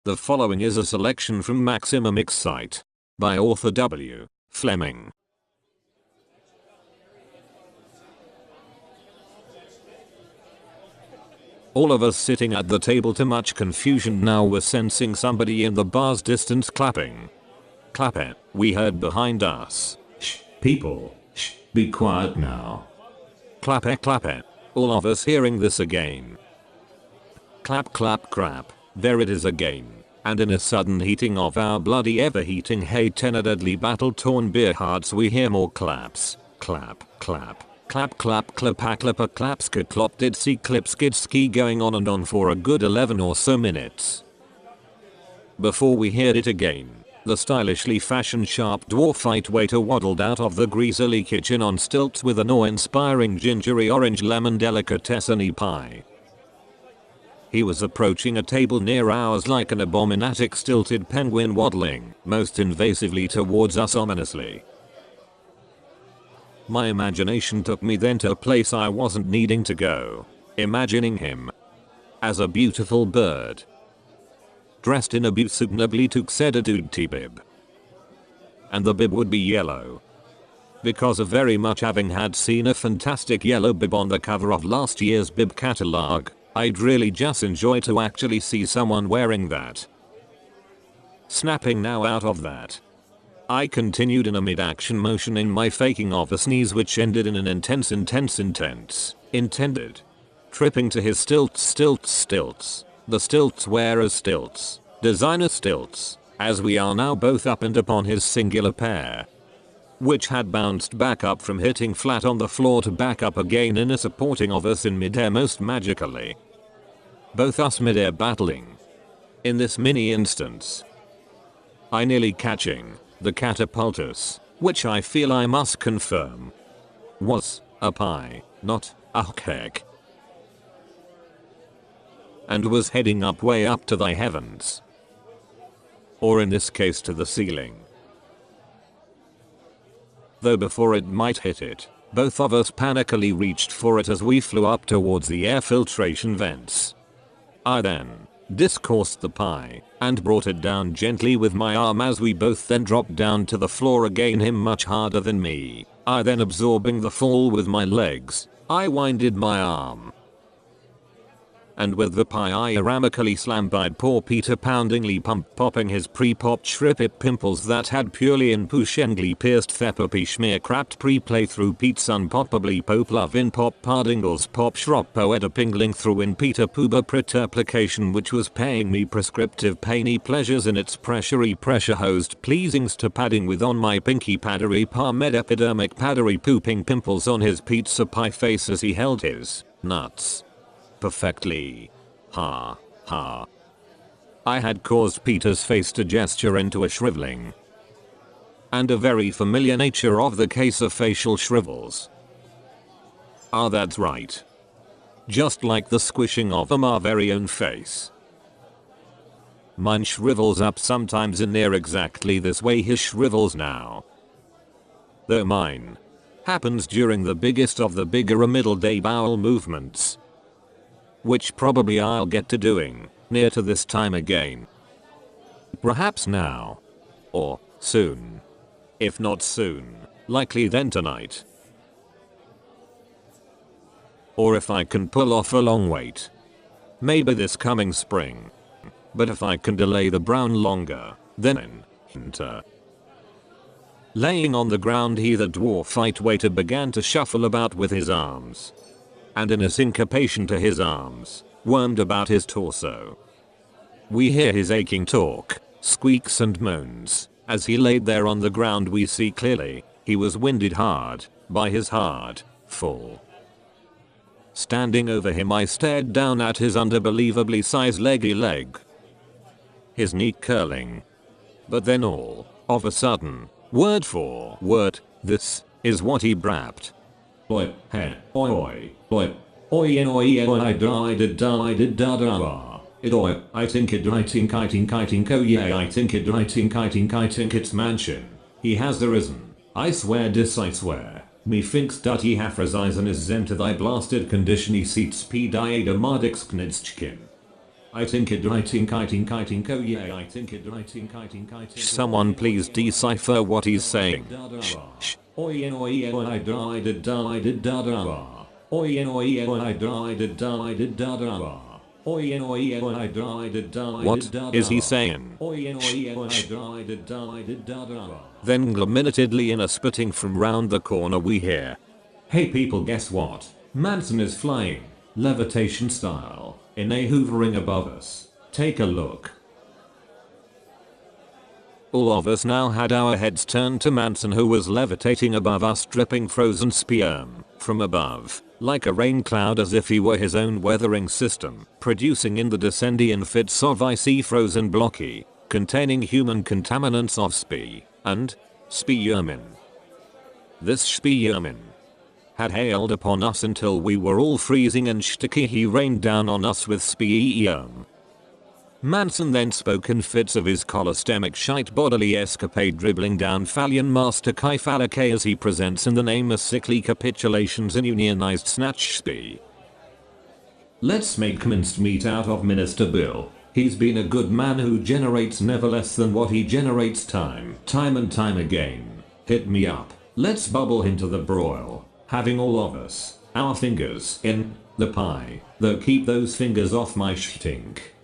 The following is a selection from Maximum Excite by author W. Fleming. All of us sitting at the table, to much confusion now, were sensing somebody in the bar's distance clapping. Clap it, we heard behind us. Shh, people, shh, be quiet now. Clap it, all of us hearing this again. Clap, clap, crap, there it is again. And in a sudden heating of our bloody ever-heating hate and a deadly battle-torn beer hearts, we hear more claps. Clap, clap. Clap, clap, clap, clap, clap, skid, clop, did see, clip, skid, ski, going on and on for a good 11 or so minutes. Before we heard it again, the stylishly fashioned sharp dwarfite waiter waddled out of the greasily kitchen on stilts with an awe-inspiring gingery orange lemon delicatessen pie. He was approaching a table near ours like an abominatic stilted penguin, waddling most invasively towards us ominously. My imagination took me then to a place I wasn't needing to go, imagining him as a beautiful bird, dressed in a beautifully tuxedo-duty bib. And the bib would be yellow, because of very much having had seen a fantastic yellow bib on the cover of last year's bib catalogue. I'd really just enjoy to actually see someone wearing that. Snapping now out of that, I continued in a mid-action motion in my faking of a sneeze, which ended in an intense intended tripping to his stilts, the stilts wearer's stilts, designer stilts, as we are now both up and upon his singular pair, which had bounced back up from hitting flat on the floor to back up again in a supporting of us in midair most magically. Both us midair battling. In this mini instance, I nearly catching the catapultus, which I feel I must confirm was a pie, not a cake, and was heading up way up to the heavens, or in this case to the ceiling. Though before it might hit it, both of us panically reached for it as we flew up towards the air filtration vents. I then discoursed the pie and brought it down gently with my arm as we both then dropped down to the floor again, him much harder than me. I then, absorbing the fall with my legs, I winded my arm, and with the pie I aramically slammed poor Peter, poundingly popping his pre-popped shripped pimples that had purely and pushengly pierced thepopy schmear crapped pre-playthrough Pete sun poppably pope love in pop pardingles pop shrop poeta pingling through in Peter pooba preterplication, which was paying me prescriptive painy pleasures in its pressure hosed pleasings to padding with on my pinky paddery palmed epidermic paddery pooping pimples on his pizza pie face as he held his nuts perfectly. Ha ha. I had caused Peter's face to gesture into a shriveling, and a very familiar nature of the case of facial shrivels. Ah, that's right. Just like the squishing of our very own face. Mine shrivels up sometimes in near exactly this way his shrivels now. Though mine happens during the biggest of the bigger middle day bowel movements, which probably I'll get to doing near to this time again. Perhaps now. Or soon. If not soon, likely then tonight. Or if I can pull off a long wait, maybe this coming spring. But if I can delay the brown longer, then enter. Laying on the ground, he, the dwarfite waiter, began to shuffle about with his arms, and in a syncopation to his arms, wormed about his torso. We hear his aching talk, squeaks and moans. As he laid there on the ground, we see clearly he was winded hard by his hard, full. Standing over him, I stared down at his unbelievably sized leggy leg, his knee curling. But then all of a sudden, word for word, this is what he brapped. Oi, hey, oi, oi, oi, oi, oi, I did da da. It oi, I think it, oh yeah, I think it's mansion. He has the risen. I swear dis, I swear. Me thinks dat he hafrazisen is zen to thy blasted condition, he seats p diada mardix knidschkin. I think it writing kiting oh yeah I think it writing kiting. Someone please decipher what he's saying. Shh. Oye oye I died da da. Oye oye I died da. Oye oye I died da. What is he saying? Oye oye I died da. Then glumminatedly in a spitting from round the corner we hear. Hey people, guess what? Manson is flying, levitation style, in a hoovering above us. Take a look. All of us now had our heads turned to Manson, who was levitating above us, dripping frozen sperm from above, like a rain cloud, as if he were his own weathering system, producing in the descendian fits of icy frozen blocky, containing human contaminants of spe and spermin. This spermin had hailed upon us until we were all freezing and sticky. He rained down on us with sperm. Manson then spoke in fits of his cholestemic shite bodily escapade, dribbling down Fallion Master Kai Phallic as he presents in the name of sickly capitulations and unionized snatch spe. Let's make minced meat out of Minister Bill. He's been a good man who generates never less than what he generates time and time again. Hit me up. Let's bubble into the broil, having all of us, our fingers in the pie, though keep those fingers off my stink.